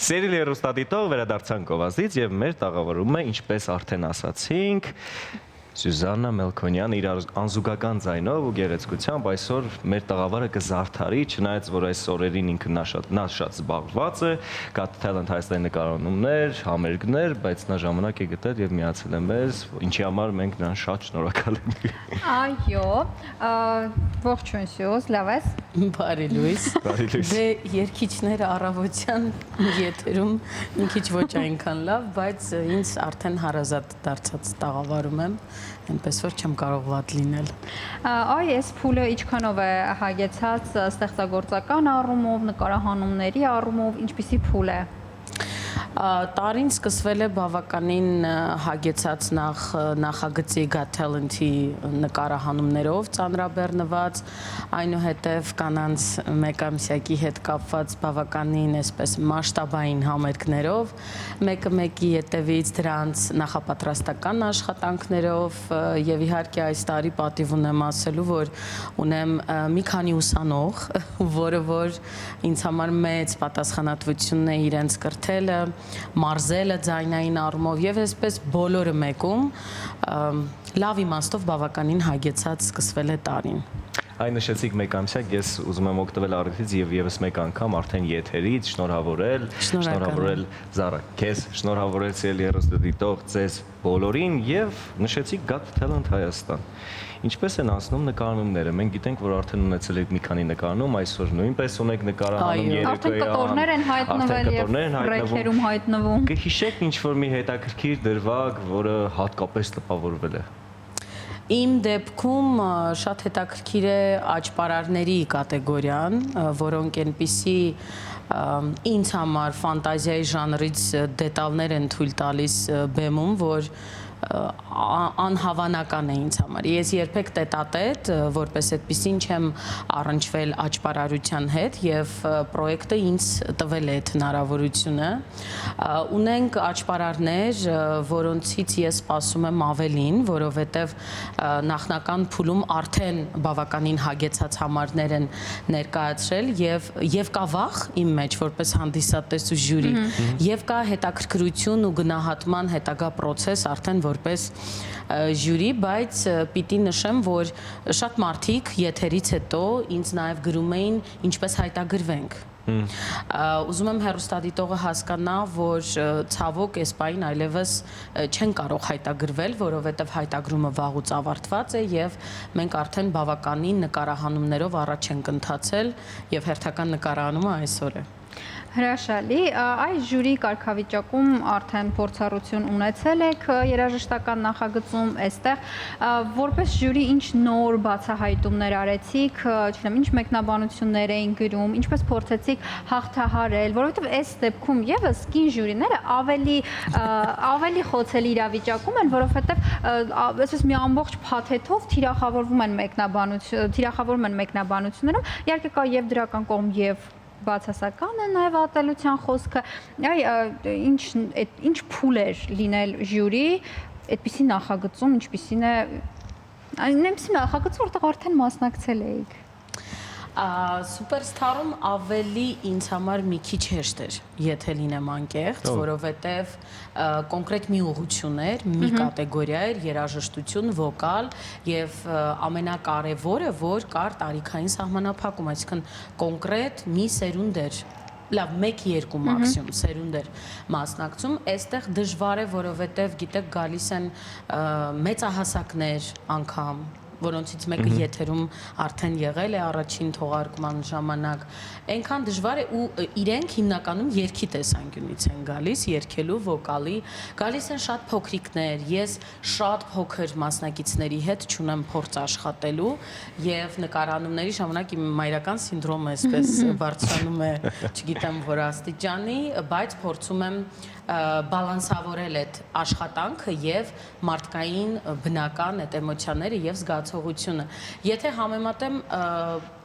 Սերիլ հեռուստադիտող վերադարձանք գովազդից եւ մեր տաղավարում է, ինչպես արդեն ասացինք, Սյուզաննա Մելքոնյան իր անզուգական ձայնով ու գեղեցկությամբ այսօր մեր տաղավարը կզարդարի, չնայած որ այս օրերին ինքը նա շատ զբաղված է, կա Talent Հայաստանի նկարահանումներ, համերգներ, բայց նա ժամանակ է գտել եւ միացել է մեզ, ինչի համար մենք նրան շատ շնորհակալ ենք։ Այո, ողջույն Սյուզ, լավ ես։ Բարի լույս։ Բարի լույս։ Դե երկիչները առավոտյան եթերում մի քիչ ոչ այնքան լավ, բայց ինձ արդեն հարազատ դարձած տաղավարում եմ, այնպես որ չեմ կարող վատ լինել։ Այ այս փուլը ինչքանով է հագեցած ստեղծագործական առումով, նկարահանումների առումով, ինչպիսի փուլ է։ Տարին սկսվել է բավականին հագեցած նախագծի Got Talent-ի նկարահանումներով ծանրաբեռնված, այնուհետև կանանց մեկամսյակի հետ կապված բավականին այսպես մասշտաբային համերգներով, մեկը մեկի հետևից դրանց նախապատրաստական աշխատանքներով եւ իհարկե այս տարի պատիվ ունեմ ասելու, որ ունեմ մի քանի ուսանող, որը որ ինձ համար մեծ պատասխանատվություն է իրենց կրթելը, մարզելը ձայնային առումով եւ այսպես բոլորը մեկում լավ իմաստով բավականին հագեցած սկսվել է տարին։ Այն նշեցիք մեկ ամսյակ, ես ուզում եմ օգտվել առիթից եւ եւս մեկ անգամ արդեն եթերից շնորհավորել Զարա, քեզ շնորհավորել Սերիլ հեռուստադիտող ձեզ բոլորին եւ նշեցիք Got Talent Հայաստան։ Ինչպես են անցնում նկարահանումները։ Մենք գիտենք, որ արդեն ունեցել եք մի քանի նկարահանում, այսօր նույնպես ունեք նկարահանում Արդեն կտորներ են հայտնվել եւ ռեյքերում հայտնվում։ Կհիշեք ինչ-որ մի հետաքրքիր դրվագ, որը հատկապես տպավորվել է։ Իմ դեպքում շատ հետաքրքիր է աճպարարների կատեգորիան, որոնք այնպիսի ինձ համար ֆանտազիայի ժանրից դետալներ են թույլ տալիս բեմում, որ անհավանական է ինձ համար։ Ես երբեք տետատետ, որպես այդպեսին չեմ առնչվել աճպարարության հետ եւ պրոյեկտը ինձ տվել է այդ հնարավորությունը։ Ունենք աճպարարներ, որոնցից ես սպասում եմ ավելին, որովհետեւ նախնական փուլում արդեն բավականին հագեցած համարներ են ներկայացրել եւ կա վախ իմ մեջ որպես հանդիսատես ու ժյուրի եւ կա հետաքրքրություն ու գնահատման հետագա process արդեն որպես ժյուրի, բայց պիտի նշեմ, որ շատ մարդիկ եթերից հետո ինձ նաև գրում էին ինչպես հայտագրվենք։ Ուզում եմ հեռուստադիտողը հասկանա, որ ցավոք այս պահին այլևս չեն կարող հայտագրվել, որովհետև հայտագրումը վաղուց ավարտված է եւ մենք արդեն բավականին նկարահանումներով առաջ ենք ընթացել եւ հերթական նկարահանումը այսօր է։ Հրաշալի, այս ժյուրի կարգավիճակում արդեն փորձառություն ունեցել եք երաժշտական նախագծում, այստեղ որպես ժյուրի ինչ նոր բացահայտումներ արեցիք, չգիտեմ, ինչ մեկնաբանություններ էին գրում, ինչպես փորձեցիք հաղթահարել, որովհետև այս դեպքում եւս կին ժյուրիները ավելի խոցելի իրավիճակում են, որովհետև այսպես մի ամբողջ փաթեթով թիրախավորվում են մեկնաբանություններում, իհարկե կա եւ դրական կողմ եւ բացասական է նաև ատելության խոսքը, ինչ փուլ էր լինել ժյուրի, այդպիսի նախագծում, ինչպիսին է, այնպիսի նախագծում, որտեղ արդեն մասնակցել էիք։ Սուպերստարում ավելի ինձ համար մի քիչ հեշտ էր, եթե լինեմ անկեղծ, որովհետև կոնկրետ մի ուղղություն էր, մի կատեգորիա էր, երաժշտություն, վոկալ եւ ամենակարևորը, որ կար տարիքային սահմանափակում, այսինքն կոնկրետ մի սերունդ էր, լավ 1-2 մաքսիմում սերունդ էր մասնակցում, այստեղ դժվար է, որովհետև գիտեք գալիս են մեծահասակներ անգամ, որոնցից մեկը եթերում արդեն եղել է առաջին թողարկման ժամանակ, այնքան դժվար է ու իրենք հիմնականում երգի տեսանկյունից են գալիս, երգելու, վոկալի, գալիս են շատ փոքրիկներ, ես շատ փոքր մասնակիցների հետ չունեմ փորձ աշխատելու եւ նկարահանումների ժամանակ իմ մայրական սինդրոմը այսպես բարձրանում է, չգիտեմ որ աստիճանի, բայց փորձում եմ բալանսավորել այդ աշխատանքը եւ մարդկային բնական այդ էմոցիաները եւ զգացողությունը։ Եթե համեմատեմ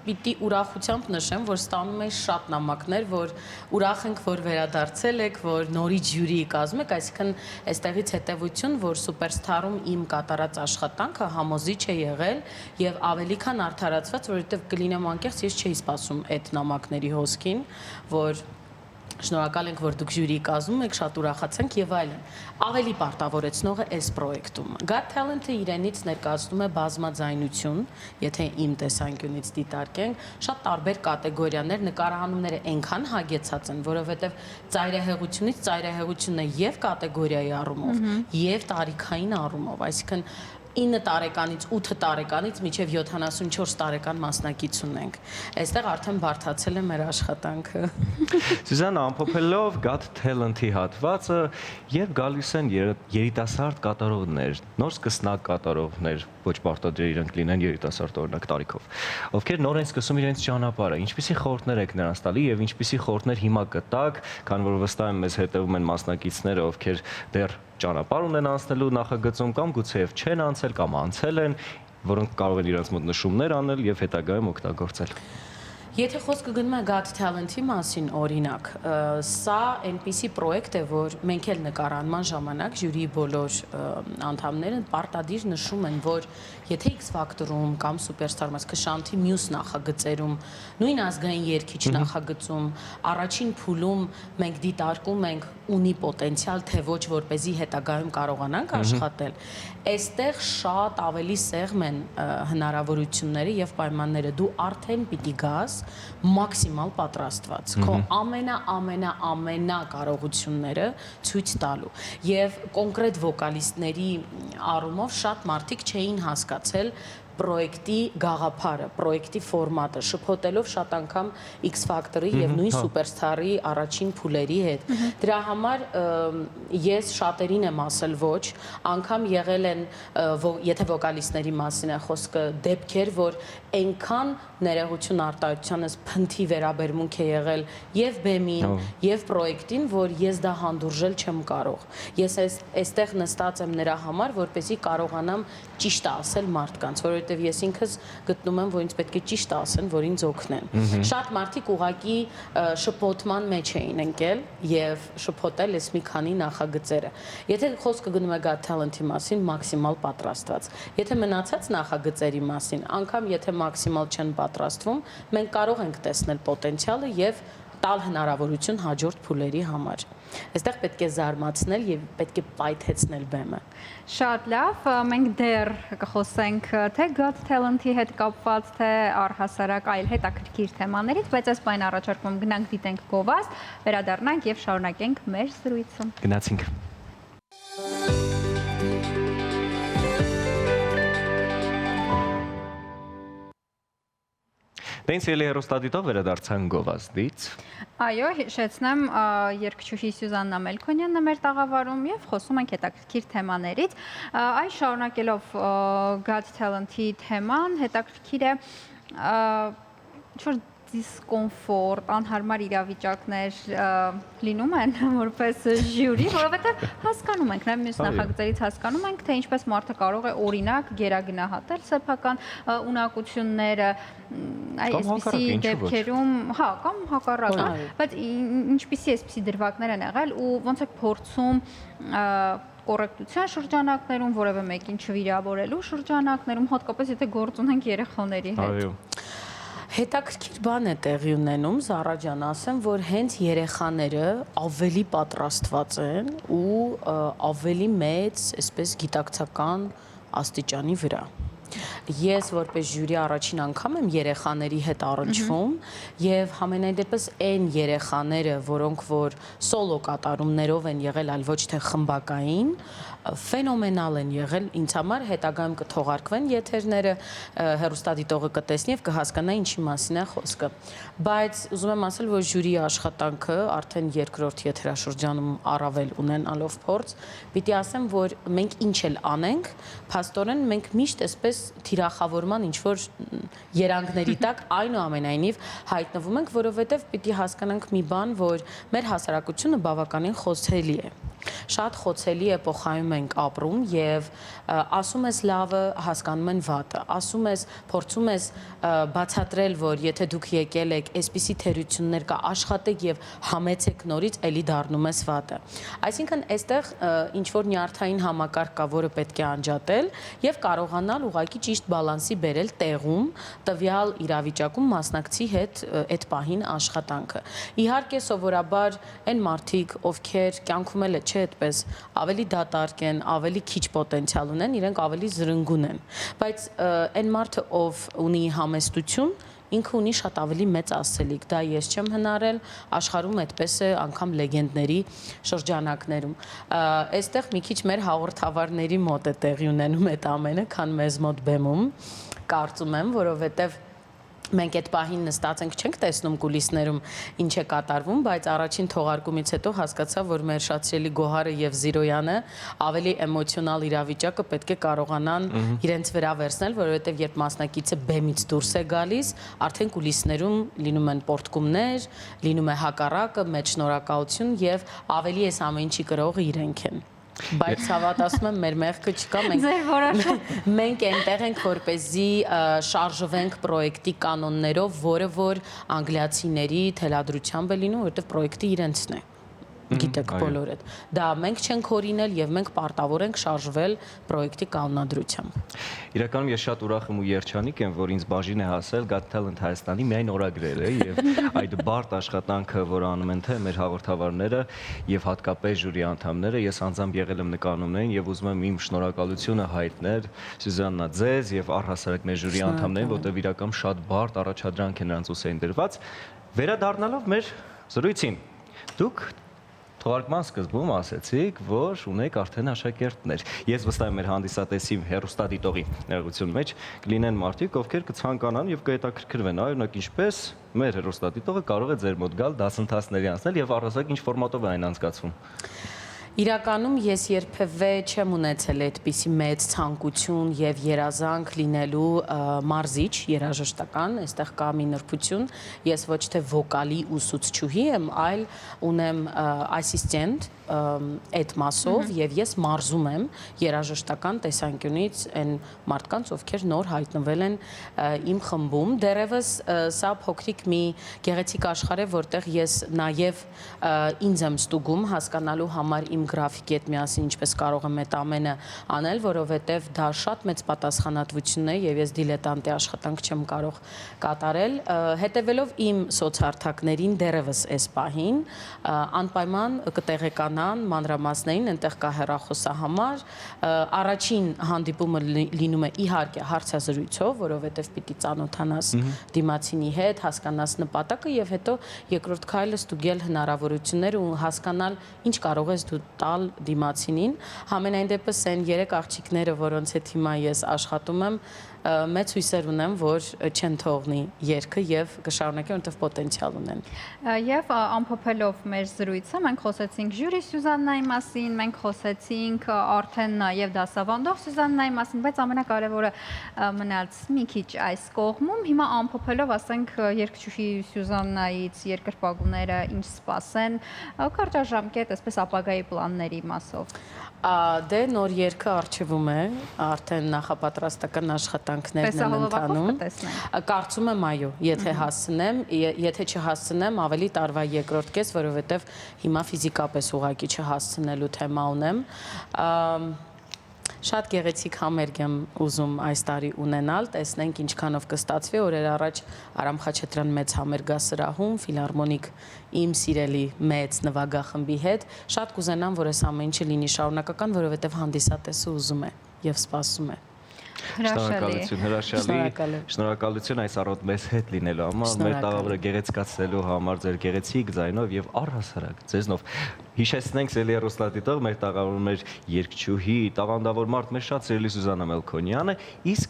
պիտի ուրախությամբ նշեմ, որ ստանում եմ շատ նամակներ, որ ուրախ ենք, որ վերադարձել եք, որ նորից ժյուրիի կազմում եք, այսինքն այստեղից հետևություն, որ Սուպերստարում իմ կատարած աշխատանքը համոզիչ է եղել եւ ավելի քան արդարացված, որովհետեւ կլինեմ անկեղծ, ես չէի սպասում այդ նամակների հոսքին, որ Շնորհակալ ենք, որ դուք ժյուրիի կազմում եք, շատ ուրախացանք եւ այլն։ Ավելի պարտավորեցնող է այս պրոյեկտում։ Got Talent-ը իրենից ներկայացնում է բազմաձայնություն, եթե իմ տեսանկյունից դիտարկենք, շատ տարբեր կատեգորիաներ, նկարահանումները այնքան հագեցած են, որովհետեւ ծայրահեղությունից ծայրահեղությունն է եւ կատեգորիայի առումով, եւ տարիքային առումով, այսինքն 9 տարեկանից 8 տարեկանից մինչև 74 տարեկան մասնակից ունենք։ Այստեղ արդեն բարդացել է մեր աշխատանքը։ Սյուզաննա, ամփոփելով Got Talent-ի հատվածը, երբ գալիս են երիտասարդ կատարողներ, նոր սկսնակ կատարողներ, ոչ պարտադիր իրենք լինեն երիտասարդ օրինակ տարիքով, ովքեր նոր են սկսում իրենց ճանապարհը, ինչպիսի խորհուրդներ եք նրանց տալի եւ ինչպիսի խորհուրդներ հիմա կտակ, քանի որ վստահ եմ մեզ հետևում են մասնակիցները, ովքեր դեռ ճանապարհ ունեն անցնելու նախագծում կամ գուցեև չեն անցել կամ անցել են, որոնք կարող են իրենց մոտ նշումներ անել եւ հետագայում օգտագործել։ Եթե խոսքը գնում է Got Talent-ի մասին, օրինակ, սա այնպիսի պրոյեկտ է, որ մենք էլ նկարանման ժամանակ ժյուրիի բոլոր անդամները պարտադիր նշում են, որ եթե X Factor-ում կամ Superstar-ում, այսինքն Շանթի մյուս նախագծերում, նույն ազգային երգիչ նախագծում, առաջին փուլում մենք դիտարկում ենք ունի պոտենցիալ, թե ոչ, որպեսզի հետագայում կարողանանք աշխատել, այստեղ շատ ավելի սեղմ են հնարավորությունները եւ պայմանները, դու արդեն պիտի գաս մաքսիմալ պատրաստված, քո ամենա կարողությունները ցույց տալու եւ կոնկրետ վոկալիստների առումով շատ մարդիկ չէին հասկացել պրոյեկտի գաղափարը, պրոյեկտի ֆորմատը, շփոթելով շատ անգամ X Factor-ի եւ նույն Superstar-ի առաջին փուլերի հետ։ Դրա համար ես շատերին եմ ասել ոչ, անգամ եղել են, եթե վոկալիստների մասին է խոսքը, դեպքեր, որ այնքան ներողություն արտահայտությանս փնթի վերաբերմունք է եղել եւ բեմին, եւ պրոյեկտին, որ ես դա հանդուրժել չեմ կարող։ Ես այստեղ նստած եմ նրա համար, որպեսզի կարողանամ ճիշտ ասել մարդկանց, որովհետեւ ես ինքս գտնում եմ, որ ինձ պետք է ճիշտ ասեն, որ ինձ օգնեն։ Շատ մարդիկ ուղղակի շփոթման մեջ էին ընկել եւ շփոթել էս մի քանի նախագծերը։ Եթե խոսքը գնում է Got Talent-ի մասին, մաքսիմալ պատրաստված։ Եթե մնացած նախագծերի մասին, անգամ եթե մաքսիմալ չեն պատրաստվում, մենք կարող ենք տեսնել պոտենցիալը եւ տալ հնարավորություն հաջորդ փուլերի համար։ Այստեղ պետք է զարմացնել եւ պետք է պայթեցնել բեմը։ Շատ լավ, մենք դեռ կխոսենք թե Got Talent-ի հետ կապված, թե առհասարակ այլ հետաքրքիր թեմաներից, բայց այս բանը առաջարկում գնանք դիտենք գովազդ, վերադառնանք եւ շարունակենք մեր զրույցը։ Գնացինք։ Դեն սիրելի հեռուստադիտող վերադարձան գովազդից։ Այո, հիշեցնեմ, երգչուհի Սյուզաննա Մելքոնյանն է մեր տաղավարում եւ խոսում ենք հետաքրքիր թեմաներից։ Այս շարունակելով Got Talent-ի թեման, հետաքրքիր է ինչ-որ դիսկոմֆորտ, անհարմար իրավիճակներ լինում են որպես ժյուրի, որովհետև հասկանում ենք, նաև մյուս նախագծերից հասկանում ենք, թե ինչպես մարդը կարող է օրինակ գերագնահատել սեփական ունակությունները, այսպիսի դեպքերում, հա, կամ հակառակը, բայց ինչպիսի այսպիսի դրվագներ են եղել ու ոնց է փորձում կոռեկտության շրջանակներում, որևէ մեկին չվիրավորելու շրջանակներում, հատկապես եթե գործ ունենք երեխաների հետ։ Հետաքրքիր բան է տեղի ունենում, Զարա ջան, ասեմ, որ հենց երեխաները ավելի պատրաստված են ու ավելի մեծ, այսպես գիտակցական աստիճանի վրա։ Ես որպես ժյուրի առաջին անգամ եմ երեխաների հետ առնչվում եւ համենայն դեպս այն երեխաները, որոնք որ սոլո կատարումներով են եղել, այլ ոչ թե խմբակային, ֆենոմենալ են եղել ինձ համար, հետագայում կթողարկվեն եթերները, հեռուստադիտողը կտեսնի եւ կհասկանա ինչի մասին է խոսքը։ Բայց ուզում եմ ասել, որ ժյուրիի աշխատանքը արդեն երկրորդ եթերաշրջանում առավել ունենալով փորձ, պիտի ասեմ, որ մենք ինչ էլ անենք, փաստորեն մենք միշտ այսպես թիրախավորման ինչ-որ երանգների տակ այնուամենայնիվ հայտնվում ենք, որովհետև պիտի հասկանանք մի բան, որ մեր հասարակությունը բավականին խոցելի է։ Շատ խոցելի էպոխայում ենք ապրում եւ ասում ես լավը, հասկանում են վատը, ասում ես, փորձում ես բացատրել, որ եթե դուք եկել եք, այսպիսի թերություններ կա, աշխատեք եւ համեցեք նորից, ելի դառնում ես վատը։ Այսինքն այստեղ ինչ որ նյարդային համակարգ կա, որը պետք է անջատել եւ կարողանալ ուղղակի ճիշտ բալանսի բերել տեղում, տվյալ իրավիճակում մասնակցի հետ այդ պահին աշխատանքը։ Իհարկե սովորաբար այն մարդիկ, ովքեր կյանքում էլ չէ այդպես, ավելի դատարկ են, ավելի քիչ պոտենցիալ ունեն, իրենք ավելի զրնգուն են։ Բայց այն մարդը, ով ունի համեստություն, ինքը ունի շատ ավելի մեծ ասելիք, դա ես չեմ հնարել, աշխարհում այդպես է անգամ լեգենդների շրջանակներում։ Այստեղ մի քիչ մեր հաղորդավարների մոտ է տեղի ունենում այդ ամենը, քան մեզ մոտ բեմում, կարծում եմ, որովհետև մենք այդ պահին նստած ենք, չենք տեսնում կուլիսներում ինչ է կատարվում, բայց առաջին թողարկումից հետո հասկացա, որ մեր շատ սիրելի Գոհարը եւ Զիրոյանը ավելի էմոցիոնալ իրավիճակը պետք է կարողանան իրենց վրա վերցնել, որովհետեւ երբ մասնակիցը բեմից դուրս է գալիս, արդեն կուլիսներում լինում են պորտկումներ, լինում է հակառակը, մեծ շնորհակալություն եւ ավելի էս ամեն ինչի կրողը իրենք են։ Բայց հավատ ասում եմ, մեր մեղքը չկա, մենք այնտեղ ենք, որպեսզի շարժվենք պրոյեկտի կանոններով, որը որ անգլիացիների թելադրությամբ է լինում, որովհետև պրոյեկտը իրենցն է։ Գիտեք բոլորը։ Դա մենք չենք օրինել եւ մենք պարտավոր ենք շարժվել պրոյեկտի կանոնադրությամբ։ Իրականում ես շատ ուրախ եմ ու երջանիկ եմ, որ ինձ բաժին է հասել Got Talent Հայաստանի միայն օրագրերը եւ այդ բարդ աշխատանքը, որ անում են թե մեր հաղորդավարները եւ հատկապես ժյուրի անդամները, ես անձամբ եղել եմ նկարումներին եւ ուզում եմ իմ շնորհակալությունը հայտնել Սյուզաննա ձեզ եւ առհասարակ մեր ժյուրի անդամներին, որտեղ իրական շատ բարդ առաջադրանք են նրանց ուսային դրված։ Վերադառնալով մեր զրույցին, դուք թողարկման սկզբում ասեցիք, որ ունեք արդեն աշակերտներ։ Ես վստահ եմ մեր հանդիսատեսի հեռուստադիտողի ներողություն մեջ կլինեն մարդիկ, ովքեր կցանկանան եւ կհետաքրքրվեն, օրինակ ինչպես մեր հեռուստադիտողը կարող է ձեր մոտ գալ դասընթացների անցնել եւ առհասարակ ինչ ֆորմատով է այն անցկացվում։ Իրականում ես երբևէ չեմ ունեցել այդպիսի մեծ ցանկություն եւ երազանք լինելու մարզիչ երաժշտական, այստեղ կա մի նրբություն, ես ոչ թե վոկալի ուսուցչուհի եմ, այլ ունեմ ասիստենտ այդ մասով եւ ես մարզում եմ երաժշտական տեսանկյունից այն մարդկանց, ովքեր նոր հայտնվել են իմ խմբում։ Դեռևս սա փոքրիկ մի գեղեցիկ աշխարհ է, որտեղ ես նաեւ ինձ եմ ստուգում հասկանալու համար իմ գրաֆիկի հետ միասին ինչպես կարող եմ այդ ամենը անել, որովհետև դա շատ մեծ պատասխանատվություն է եւ ես դիլետանտի աշխատանք չեմ կարող կատարել, հետեւելով իմ սոցհարթակներին դեռևս այս պահին անպայման կտեղեկանան մանրամասներին, այնտեղ կա հեռախոսահամար, առաջին հանդիպումը լինում է իհարկե հարցազրույցով, որովհետև պիտի ծանոթանաս դիմացինի հետ, հասկանաս նպատակը եւ հետո երկրորդ քայլը ստուգել հնարավորություններ ու հասկանալ ինչ կարող ես դու տալ դիմացինին։ Համենայն դեպս այն 3 աղջիկները, որոնց հետ հիմա ես աշխատում եմ, մեծ հույսեր ունեմ, որ չեն թողնի երգը եւ կշարունակեն, որովհետեւ պոտենցիալ ունեն։ Եվ ամփոփելով մեր զրույցը, մենք խոսեցինք ժյուրի Սյուզաննայի մասին, մենք խոսեցինք արդեն նաեւ դասավանդող Սյուզաննայի մասին, բայց ամենակարևորը մնաց մի քիչ այս կողմում։ Հիմա ամփոփելով, ասենք երգչուհի Սյուզաննայից երկրպագուները ինչ սպասեն, կարճաժամկետ, այսպես ապագայի պլանների մասով։ Դե նոր երգը արխիվում է, արդեն նախապատրաստական աշխատանքներն են ընթանում։ Կարծում եմ այո, եթե հասցնեմ, եթե չհասցնեմ, ավելի տարվա երկրորդ կես, որովհետև հիմա ֆիզիկապես ուղղակի չհասցնելու թեմա ունեմ։ Շատ գեղեցիկ համերգ եմ ուզում այս տարի ունենալ, տեսնենք ինչքանով կստացվի, օրեր առաջ Արամ Խաչատրյան մեծ համերգասրահում, ֆիլհարմոնիկ իմ սիրելի մեծ նվագախմբի հետ, շատ կուզենամ, որ այս ամեն ինչը լինի շարունակական, որովհետև հանդիսատեսը ուզում է եւ սպասում է։ Շնորհակալություն այս առօտ մեզ հետ լինելու համար, մեր տաղավարը գեղեցկացնելու համար, ձեր գեղեցիկ ձայնով եւ առհասարակ ձեզնով։ Հիշեցնենք Սելի հեռուստադիտող, մեր տաղավարում մեր երգչուհի, տաղանդավոր մարդ, մեր շատ սիրելի Սյուզաննա Մելքոնյանը, իսկ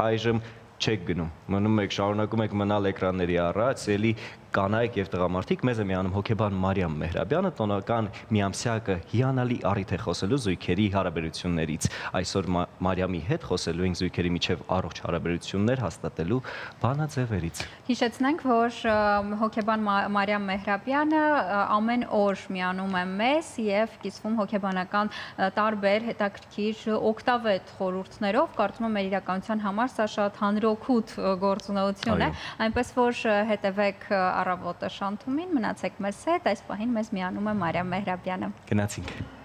այժմ չեք գնում, մնում եք, շարունակում եք մնալ էկրանների առաջ, Սելի կանայք եւ տղամարդիկ, մեզ է միանում հոկեբան Մարիամ Մեհրաբյանը, տոնական միամսյակը հիանալի առիթ է խոսելու զույգերի հարաբերություններից։ Այսօր Մարիամի հետ խոսելու ենք զույգերի միջև առողջ հարաբերություններ հաստատելու բանաձևերից։ Հիշեցնենք, որ հոկեբան Մարիամ Մեհրաբյանը ամեն օր միանում է մեզ եւ կիսվում հոկեբանական տարբեր հետաքրքիր օգտավետ խորհուրդներով, կարծում եմ մեր իրականության համար սա շատ հանրօգուտ գործունեություն է, այնպես որ հետևեք առավոտը Շանթումին, մնացեք մեզ հետ, այս պահին մեզ միանում է Մարիամ Մեհրաբյանը։ Գնացինք։